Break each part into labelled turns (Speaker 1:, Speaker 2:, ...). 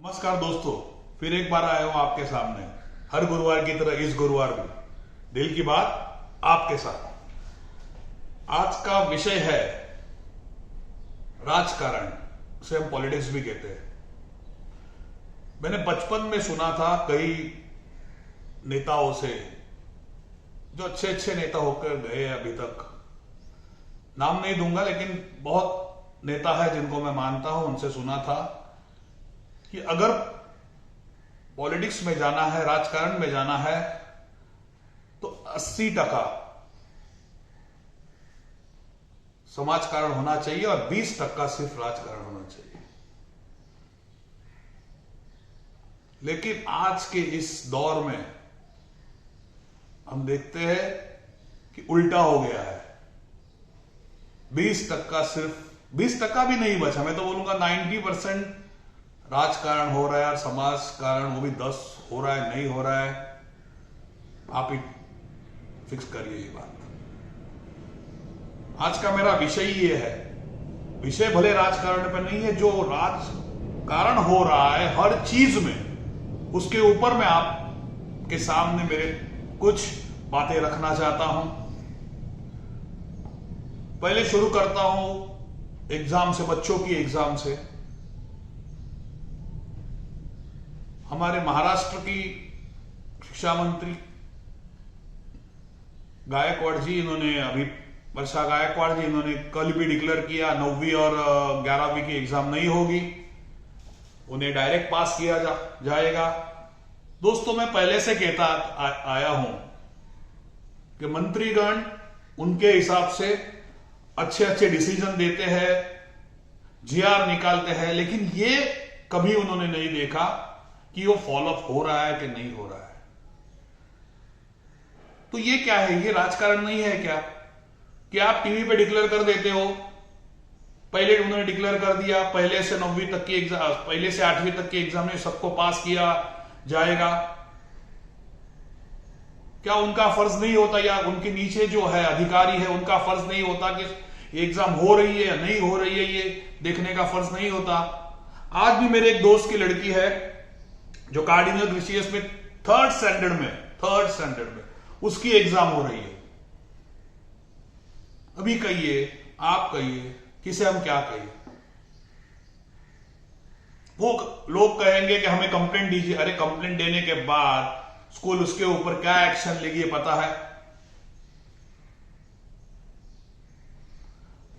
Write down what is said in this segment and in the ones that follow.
Speaker 1: नमस्कार दोस्तों, फिर एक बार आया हूं आपके सामने। हर गुरुवार की तरह इस गुरुवार भी दिल की बात आपके साथ। आज का विषय है राजकारण, उसे हम पॉलिटिक्स भी कहते हैं। मैंने बचपन में सुना था कई नेताओं से, जो अच्छे अच्छे नेता होकर गए अभी तक। नाम नहीं दूंगा, लेकिन बहुत नेता है जिनको मैं मानता हूं, उनसे सुना था कि अगर पॉलिटिक्स में जाना है, राजकारण में जाना है, तो 80% समाजकारण होना चाहिए और 20% सिर्फ राजकारण होना चाहिए। लेकिन आज के इस दौर में हम देखते हैं कि उल्टा हो गया है। 20% सिर्फ 20% भी नहीं बचा, मैं तो बोलूंगा 90% राजकारण हो रहा है और समाज कारण वो भी 10 हो रहा है, नहीं हो रहा है। आप ही फिक्स करिए ये बात। आज का मेरा विषय ये है, विषय भले राजकारण पर नहीं है, जो राजकारण हो रहा है हर चीज में, उसके ऊपर मैं आपके सामने मेरे कुछ बातें रखना चाहता हूं। पहले शुरू करता हूं एग्जाम से, बच्चों की एग्जाम से। हमारे महाराष्ट्र की शिक्षा मंत्री गायकवाड़ जी, वर्षा गायकवाड़ जी, इन्होंने कल भी डिक्लेयर किया 9वीं और 11वीं की एग्जाम नहीं होगी, उन्हें डायरेक्ट पास किया जाएगा। दोस्तों, मैं पहले से कहता आया हूं कि मंत्रीगण उनके हिसाब से अच्छे अच्छे डिसीजन देते हैं, जीआर निकालते हैं, लेकिन ये कभी उन्होंने नहीं देखा कि वो फॉलोअप हो रहा है कि नहीं हो रहा है। तो ये क्या है? ये राजकारण नहीं है क्या? कि आप टीवी पे डिक्लेयर कर देते हो, पहले उन्होंने डिक्लेयर कर दिया पहले से 9वीं तक की एग्जाम, पहले से 8वीं तक की एग्जाम में सबको पास किया जाएगा। क्या उनका फर्ज नहीं होता, या उनके नीचे जो है अधिकारी है उनका फर्ज नहीं होता कि एग्जाम हो रही है या नहीं हो रही है, ये देखने का फर्ज नहीं होता? आज भी मेरे एक दोस्त की लड़की है जो कार्डिनल ग्रेशियस में थर्ड स्टैंडर्ड में उसकी एग्जाम हो रही है। अभी कहिए, आप कहिए, किसे हम क्या कहिए? वो लोग कहेंगे कि हमें कंप्लेंट दीजिए। अरे कंप्लेंट देने के बाद स्कूल उसके ऊपर क्या एक्शन लेगी पता है?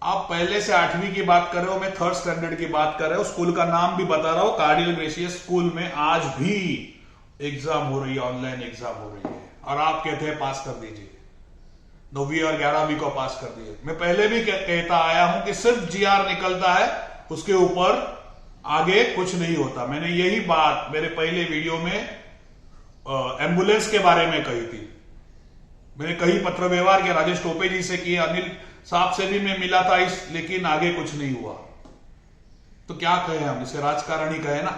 Speaker 1: आप पहले से 8वीं की बात कर रहे हो, मैं थर्ड स्टैंडर्ड की बात कर रहा हूं। स्कूल का नाम भी बता रहा हूं, कार्डिनल ग्रेशियस स्कूल में आज भी एग्जाम हो रही है, ऑनलाइन एग्जाम हो रही है, और आप कहते हैं पास कर दीजिए, 9वीं और 11वीं को पास कर दिए। मैं पहले भी कहता आया हूं कि सिर्फ जीआर निकलता है, उसके ऊपर आगे कुछ नहीं होता। मैंने यही बात मेरे पहले वीडियो में एम्बुलेंस के बारे में कही थी। मैंने कई पत्र व्यवहार के राजेश टोपे जी से किए, अनिल साहब से भी मैं मिला था लेकिन आगे कुछ नहीं हुआ। तो क्या कहें हम? इसे राजकारण ही कहे ना।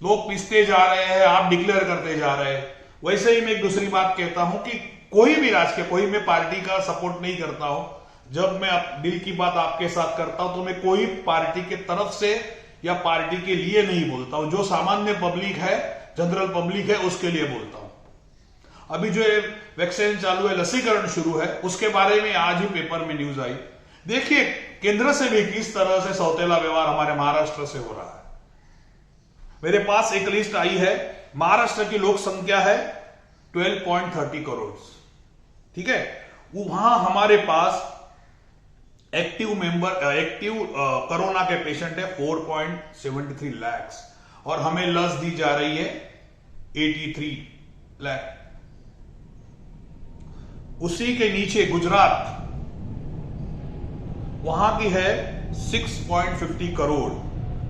Speaker 1: लोग पिसते जा रहे हैं, आप डिक्लेयर करते जा रहे हैं। वैसे ही मैं एक दूसरी बात कहता हूं कि कोई भी कोई मैं पार्टी का सपोर्ट नहीं करता हूं। जब मैं दिल की बात आपके साथ करता हूं तो मैं कोई पार्टी के तरफ से या पार्टी के लिए नहीं बोलता हूं। जो सामान्य पब्लिक है, जनरल पब्लिक है, उसके लिए बोलता हूं। अभी जो वैक्सीन चालू है, लसीकरण शुरू है, उसके बारे में आज ही पेपर में न्यूज आई। देखिए केंद्र से भी किस तरह से सौतेला व्यवहार हमारे महाराष्ट्र से हो रहा है। मेरे पास एक लिस्ट आई है। महाराष्ट्र की लोक संख्या है 12.30 करोड़, ठीक है। वहां हमारे पास एक्टिव कोरोना के पेशेंट है 4.73 लाख, और हमें लस दी जा रही है 83 लाख। उसी के नीचे गुजरात, वहां की है 6.50 करोड़,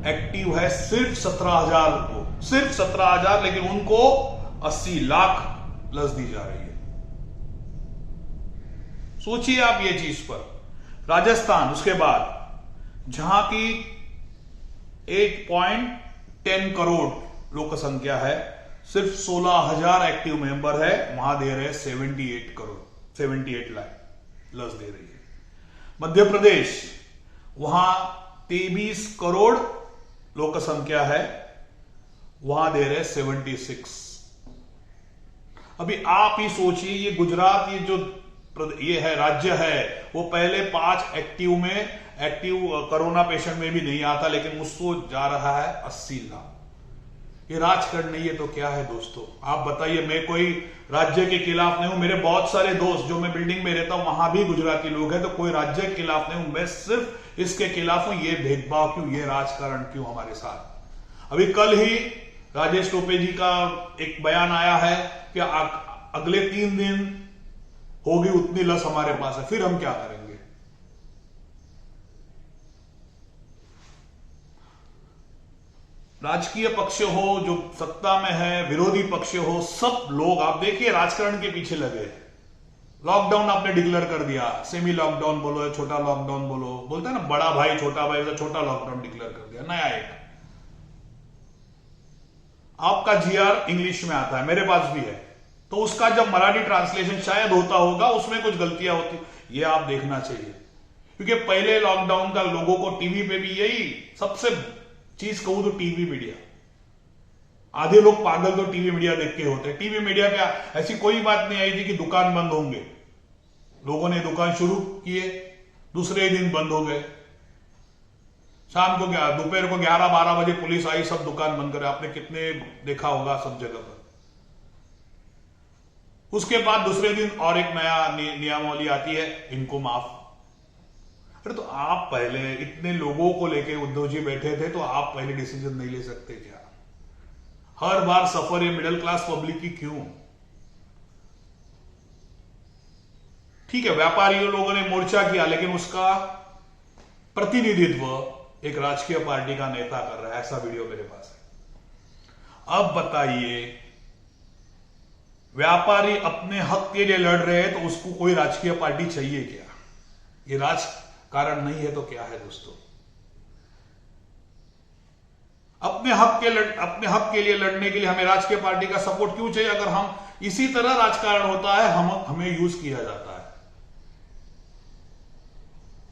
Speaker 1: एक्टिव है सिर्फ 17,000 को, सिर्फ 17,000, लेकिन उनको 80 लाख लस दी जा रही है। सोचिए आप ये चीज पर। राजस्थान उसके बाद, जहां की 8.10 करोड़ लोक संख्या है, सिर्फ 16,000 एक्टिव मेंबर है, वहां दे रहे 78 लाख लस दे रही है। मध्य प्रदेश, वहां 23 करोड़ लोक संख्या है, वहां दे रहे 76। अभी आप ही सोचिए, ये गुजरात, ये है राज्य है, वो पहले 5 एक्टिव कोरोना पेशेंट में भी नहीं आता, लेकिन उसको जा रहा है 80 लाख। ये राजकारण नहीं है तो क्या है दोस्तों? आप बताइए। मैं कोई राज्य के खिलाफ नहीं हूं, मेरे बहुत सारे दोस्त जो मैं बिल्डिंग में रहता हूं वहां भी गुजराती लोग हैं, तो कोई राज्य के खिलाफ नहीं हूं, मैं सिर्फ इसके खिलाफ हूं। ये भेदभाव क्यों, ये राजकारण क्यों हमारे साथ? अभी कल ही राजेश टोपे जी का एक बयान आया है कि अगले 3 दिन होगी उतनी लस हमारे पास है, फिर हम क्या करेंगे? राजकीय पक्ष हो, जो सत्ता में है, विरोधी पक्ष हो, सब लोग आप देखिए राजकारण के पीछे लगे। लॉकडाउन आपने डिक्लेयर कर दिया, सेमी लॉकडाउन बोलो, छोटा लॉकडाउन बोलो, बोलते हैं ना बड़ा भाई छोटा भाई, छोटा लॉकडाउन डिक्लेयर कर दिया, नया एक। आपका जीआर इंग्लिश में आता है, मेरे पास भी है, तो उसका जब मराठी ट्रांसलेशन शायद होता होगा, उसमें कुछ गलतियां होती, ये आप देखना चाहिए। क्योंकि पहले लॉकडाउन का लोगों को टीवी पे भी यही सबसे चीज कहूं तो टीवी मीडिया, आधे लोग पागल तो टीवी मीडिया देख के होते हैं। टीवी मीडिया पे ऐसी कोई बात नहीं आई थी कि दुकान बंद होंगे, लोगों ने दुकान शुरू किए, दूसरे दिन बंद हो गए। शाम को दोपहर को 11-12 बजे पुलिस आई, सब दुकान बंद करे। आपने कितने देखा होगा सब जगह पर। उसके बाद दूसरे दिन और एक नया नियमावली आती है, इनको माफ। अरे तो आप पहले इतने लोगों को लेके उद्धव जी बैठे थे, तो आप पहले डिसीजन नहीं ले सकते क्या? हर बार सफर ये मिडिल क्लास पब्लिक की क्यों? ठीक है, व्यापारियों लोगों ने मोर्चा किया, लेकिन उसका प्रतिनिधित्व एक राजकीय पार्टी का नेता कर रहा है, ऐसा वीडियो मेरे पास है। अब बताइए, व्यापारी अपने हक के लिए लड़ रहे हैं, तो उसको कोई राजकीय पार्टी चाहिए क्या? ये राजकारण नहीं है तो क्या है दोस्तों? अपने हक के लिए लड़ने के लिए हमें राजकीय पार्टी का सपोर्ट क्यों चाहिए? अगर हम इसी तरह राजकारण होता है, हमें यूज किया जाता है।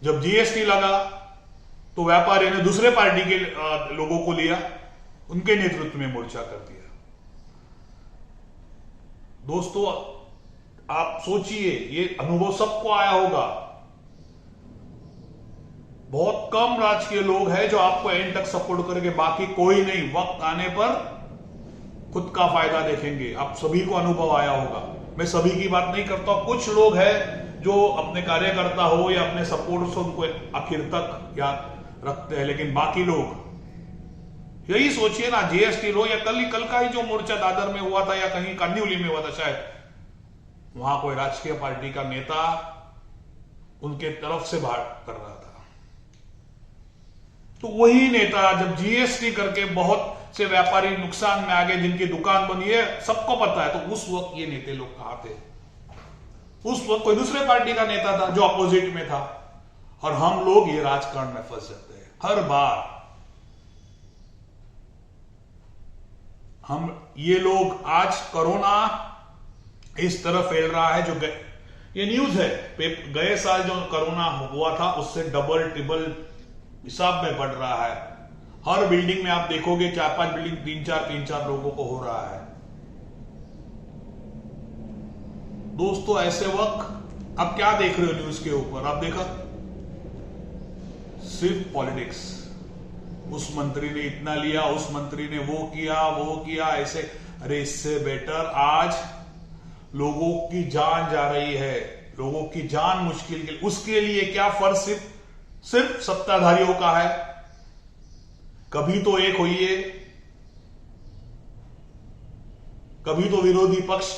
Speaker 1: जब जीएसटी लगा तो व्यापारी ने दूसरे पार्टी के लोगों को लिया, उनके नेतृत्व में मोर्चा कर दिया। दोस्तों आप सोचिए, ये अनुभव सबको आया होगा। बहुत कम राजकीय लोग हैं जो आपको एंड तक सपोर्ट करेंगे, बाकी कोई नहीं। वक्त आने पर खुद का फायदा देखेंगे। आप सभी को अनुभव आया होगा, मैं सभी की बात नहीं करता। कुछ लोग हैं जो अपने कार्यकर्ता हो या अपने सपोर्ट से उनको आखिर तक याद रखते हैं, लेकिन बाकी लोग यही सोचिए ना, जीएसटी लो या कल का ही जो मोर्चा दादर में हुआ था या कहीं कांदिवली में हुआ था शायद, वहां कोई राजकीय पार्टी का नेता उनके तरफ से बात कर रहा था। तो वही नेता जब जीएसटी करके बहुत से व्यापारी नुकसान में आ गए, जिनकी दुकान बनी है, सबको पता है, तो उस वक्त ये नेता लोग कहां थे? उस वक्त कोई दूसरे पार्टी का नेता था जो अपोजिट में था। और हम लोग ये राजकारण में फंस जाते हैं हर बार। हम ये लोग, आज कोरोना इस तरह फैल रहा है, जो ये न्यूज है, गए साल जो कोरोना हुआ था उससे डबल ट्रिपल हिसाब में बढ़ रहा है। हर बिल्डिंग में आप देखोगे 4-5 बिल्डिंग 3-4 लोगों को हो रहा है। दोस्तों ऐसे वक्त आप क्या देख रहे हो न्यूज के ऊपर? आप देखा सिर्फ पॉलिटिक्स, उस मंत्री ने इतना लिया, उस मंत्री ने वो किया ऐसे। अरे इससे बेटर आज लोगों की जान जा रही है, लोगों की जान मुश्किल के, उसके लिए क्या फर्ज सिर्फ सत्ताधारियों का है? कभी तो एक होइए, कभी तो विरोधी पक्ष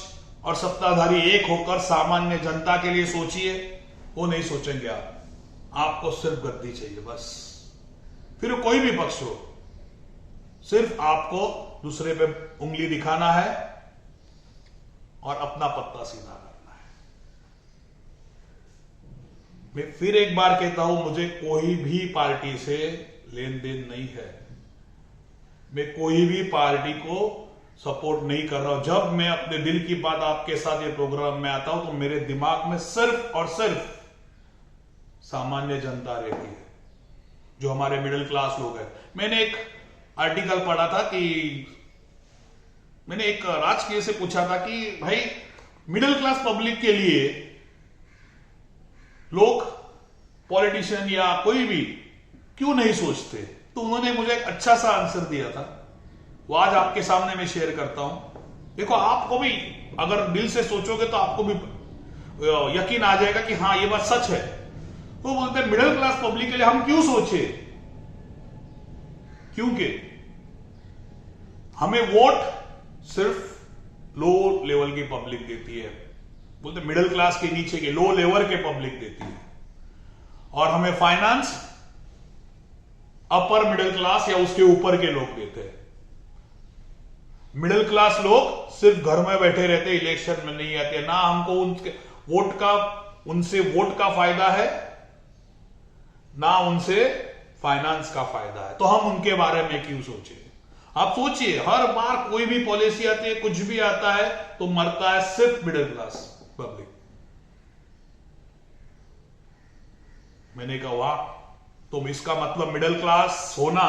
Speaker 1: और सत्ताधारी एक होकर सामान्य जनता के लिए सोचिए। वो नहीं सोचेंगे आपको सिर्फ गद्दी चाहिए बस। फिर कोई भी पक्ष हो, सिर्फ आपको दूसरे पे उंगली दिखाना है और अपना पत्ता सीधा करना है। मैं फिर एक बार कहता हूं, मुझे कोई भी पार्टी से लेन देन नहीं है। मैं कोई भी पार्टी को सपोर्ट नहीं कर रहा हूं। जब मैं अपने दिल की बात आपके साथ ये प्रोग्राम में आता हूं, तो मेरे दिमाग में सिर्फ और सिर्फ सामान्य जनता रहती है, जो हमारे मिडिल क्लास लोग हैं। मैंने एक आर्टिकल पढ़ा था कि मैंने एक राजकीय से पूछा था कि भाई मिडिल क्लास पब्लिक के लिए लोग पॉलिटिशियन या कोई भी क्यों नहीं सोचते, तो उन्होंने मुझे एक अच्छा सा आंसर दिया था, वो आज आपके सामने मैं शेयर करता हूं। देखो, आपको भी अगर दिल से सोचोगे तो आपको भी यकीन आ जाएगा कि हाँ ये बात सच है। तो बोलते हैं मिडिल क्लास पब्लिक के लिए हम क्यों सोचे, क्योंकि हमें वोट सिर्फ लो लेवल की पब्लिक देती है, बोलते मिडिल क्लास के नीचे के लो लेवल के पब्लिक देती है, और हमें फाइनेंस अपर मिडिल क्लास या उसके ऊपर के लोग देते हैं। मिडिल क्लास लोग सिर्फ घर में बैठे रहते, इलेक्शन में नहीं आते, ना हमको उनसे वोट का फायदा है, ना उनसे फाइनेंस का फायदा है, तो हम उनके बारे में क्यों सोचे। आप सोचिए, हर बार कोई भी पॉलिसी आती है, कुछ भी आता है, तो मरता है सिर्फ मिडिल क्लास पब्लिक। मैंने कहा वाह, तुम इसका मतलब मिडिल क्लास होना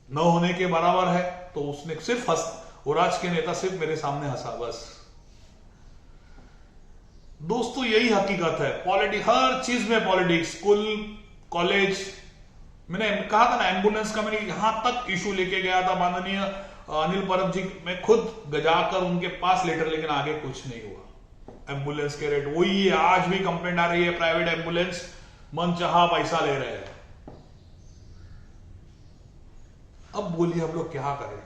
Speaker 1: न होने के बराबर है। तो उसने सिर्फ वो राज के नेता सिर्फ मेरे सामने हंसा, बस। दोस्तों, यही हकीकत है। पॉलिटिक्स, हर चीज में पॉलिटिक्स, स्कूल कॉलेज। मैंने कहा था ना, एम्बुलेंस का मैंने यहां तक इशू लेके गया था माननीय अनिल परब जी, मैं खुद जाकर उनके पास लेटर, लेकिन आगे कुछ नहीं हुआ। एम्बुलेंस के रेट वही है, आज भी कंप्लेंट आ रही है, प्राइवेट एम्बुलेंस मनचाहा पैसा ले रहे हैं। अब बोलिए हम लोग क्या करें।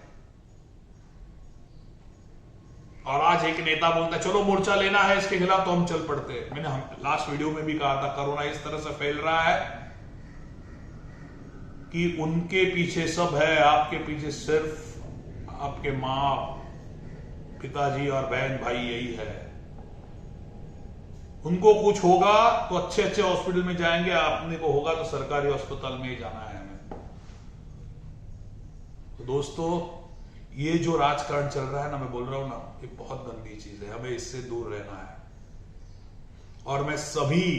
Speaker 1: और आज एक नेता बोलता है चलो मोर्चा लेना है इसके खिलाफ, तो हम चल पड़ते हैं। मैंने लास्ट वीडियो में भी कहा था, कोरोना इस तरह से फैल रहा है कि उनके पीछे सब है, आपके पीछे सिर्फ आपके मां, पिताजी और बहन भाई यही है। उनको कुछ होगा तो अच्छे अच्छे हॉस्पिटल में जाएंगे, अपने को होगा तो सरकारी अस्पताल में ही जाना है हमें। तो दोस्तों, ये जो राजकारण चल रहा है ना, मैं बोल रहा हूं ना, ये बहुत गंदी चीज है, हमें इससे दूर रहना है। और मैं सभी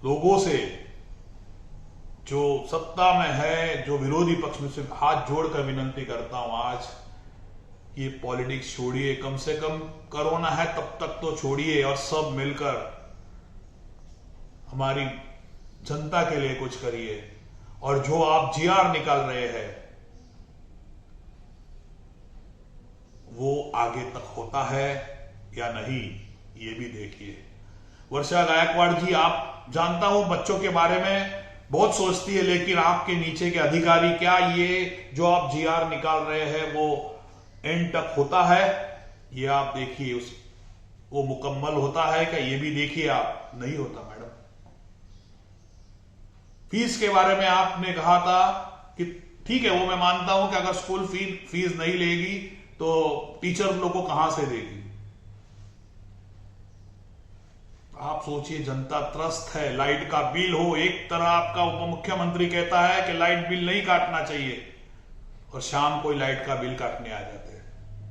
Speaker 1: लोगों से, जो सत्ता में है, जो विरोधी पक्ष में, से हाथ जोड़कर विनंती करता हूं आज, ये पॉलिटिक्स छोड़िए, कम से कम कोरोना है तब तक तो छोड़िए, और सब मिलकर हमारी जनता के लिए कुछ करिए। और जो आप जीआर निकाल रहे हैं वो आगे तक होता है या नहीं, ये भी देखिए। वर्षा गायकवाड़ जी, आप जानता हूं बच्चों के बारे में बहुत सोचती है, लेकिन आपके नीचे के अधिकारी, क्या ये जो आप जीआर निकाल रहे हैं वो एंड तक होता है, ये आप देखिए। वो मुकम्मल होता है क्या, ये भी देखिए आप। नहीं होता मैडम। फीस के बारे में आपने कहा था कि ठीक है, वो मैं मानता हूं कि अगर स्कूल फीस नहीं लेगी तो टीचर लोग को कहां से देगी। आप सोचिए, जनता त्रस्त है। लाइट का बिल हो, एक तरह आपका उप मुख्यमंत्री कहता है कि लाइट बिल नहीं काटना चाहिए, और शाम को लाइट का बिल काटने आ जाते हैं,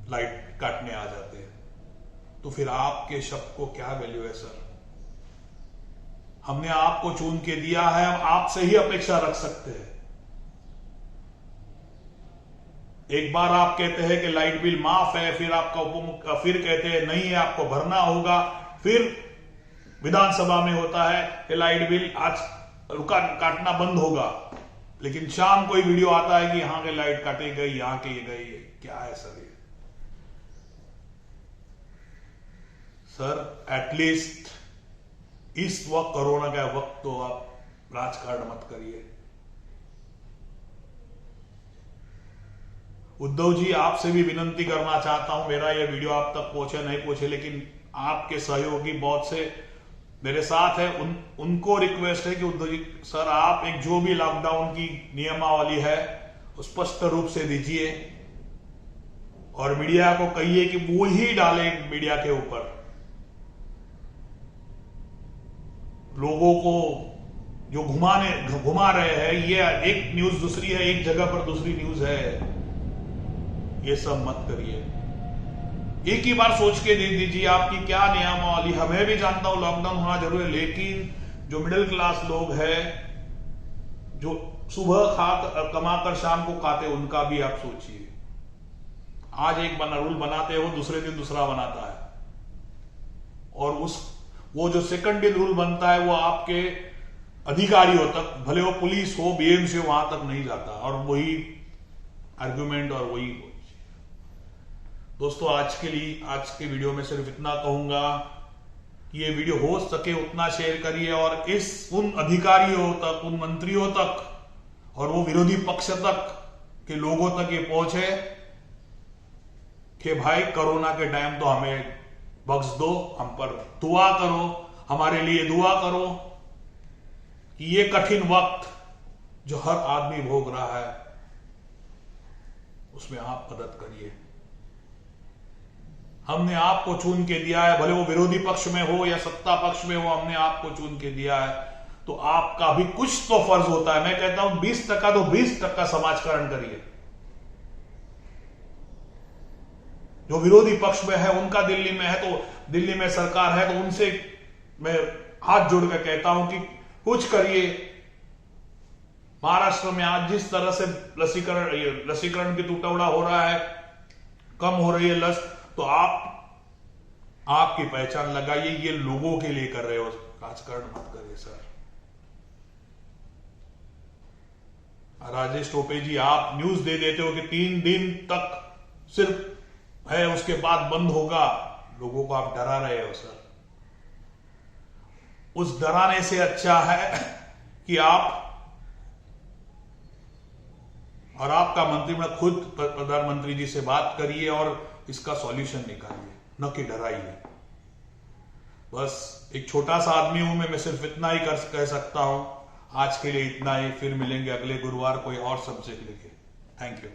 Speaker 1: लाइट काटने आ जाते हैं। तो फिर आपके शब्द को क्या वैल्यू है सर? हमने आपको चुन के दिया है, हम आपसे ही अपेक्षा रख सकते हैं। एक बार आप कहते हैं कि लाइट बिल माफ है, फिर आपका फिर कहते हैं नहीं है, आपको भरना होगा, फिर विधानसभा में होता है कि लाइट बिल आज काटना बंद होगा, लेकिन शाम कोई वीडियो आता है कि यहां के लाइट काटे गई, यहां के ये गई। क्या है सर ये? सर, एटलीस्ट इस वक्त, कोरोना का वक्त, तो आप राजकारण मत करिए। उद्धव जी, आपसे भी विनंती करना चाहता हूं, मेरा ये वीडियो आप तक पहुंचे नहीं पहुंचे, लेकिन आपके सहयोगी बहुत से मेरे साथ है, उनको रिक्वेस्ट है कि उद्धव जी सर, आप एक जो भी लॉकडाउन की नियमावली है स्पष्ट रूप से दीजिए, और मीडिया को कहिए कि वो ही डाले मीडिया के ऊपर। लोगों को जो घुमा रहे हैं, ये एक न्यूज दूसरी है, एक जगह पर दूसरी न्यूज है, ये सब मत करिए। एक ही बार सोच के दे दीजिए आपकी क्या नियमावली। हमें भी जानता हूं लॉकडाउन होना जरूरी है, लेकिन जो मिडिल क्लास लोग हैं जो सुबह कमाकर शाम को खाते, उनका भी आप सोचिए। आज एक रूल बनाते हो, दूसरे दिन दूसरा बनाता है, और वो जो सेकंड दिन रूल बनता है वो आपके अधिकारियों तक, भले वो पुलिस हो, बीएमसी हो, वहां तक नहीं जाता, और वही आर्गुमेंट और वही। दोस्तों, आज के वीडियो में सिर्फ इतना कहूंगा कि ये वीडियो हो सके उतना शेयर करिए, और उन अधिकारियों तक, उन मंत्रियों तक, और वो विरोधी पक्ष तक के लोगों तक ये पहुंचे कि भाई कोरोना के टाइम तो हमें बख्श दो, हम पर दुआ करो, हमारे लिए दुआ करो कि ये कठिन वक्त जो हर आदमी भोग रहा है उसमें आप मदद करिए। हमने आपको चुन के दिया है, भले वो विरोधी पक्ष में हो या सत्ता पक्ष में हो, हमने आपको चुन के दिया है, तो आपका भी कुछ तो फर्ज होता है। मैं कहता हूं 20% तो 20% समाजकरण करिए। जो विरोधी पक्ष में है, उनका दिल्ली में है, तो दिल्ली में सरकार है, तो उनसे मैं हाथ जोड़ कर कहता हूं कि कुछ करिए। महाराष्ट्र में आज जिस तरह से लसीकरण की टुकड़ा हो रहा है, कम हो रही है लस, तो आपकी पहचान लगाइए। ये लोगों के लिए कर रहे हो, राजकारण मत करिए सर। राजेश टोपे जी, आप न्यूज दे देते हो कि 3 दिन तक सिर्फ है, उसके बाद बंद होगा, लोगों को आप डरा रहे हो सर। उस डराने से अच्छा है कि आप और आपका मंत्रिमंडल खुद प्रधानमंत्री जी से बात करिए और इसका सॉल्यूशन निकालिए, न कि डराइए। बस एक छोटा सा आदमी हूं मैं सिर्फ इतना ही कह सकता हूं। आज के लिए इतना ही, फिर मिलेंगे अगले गुरुवार कोई और सब्जेक्ट लेके। Thank you.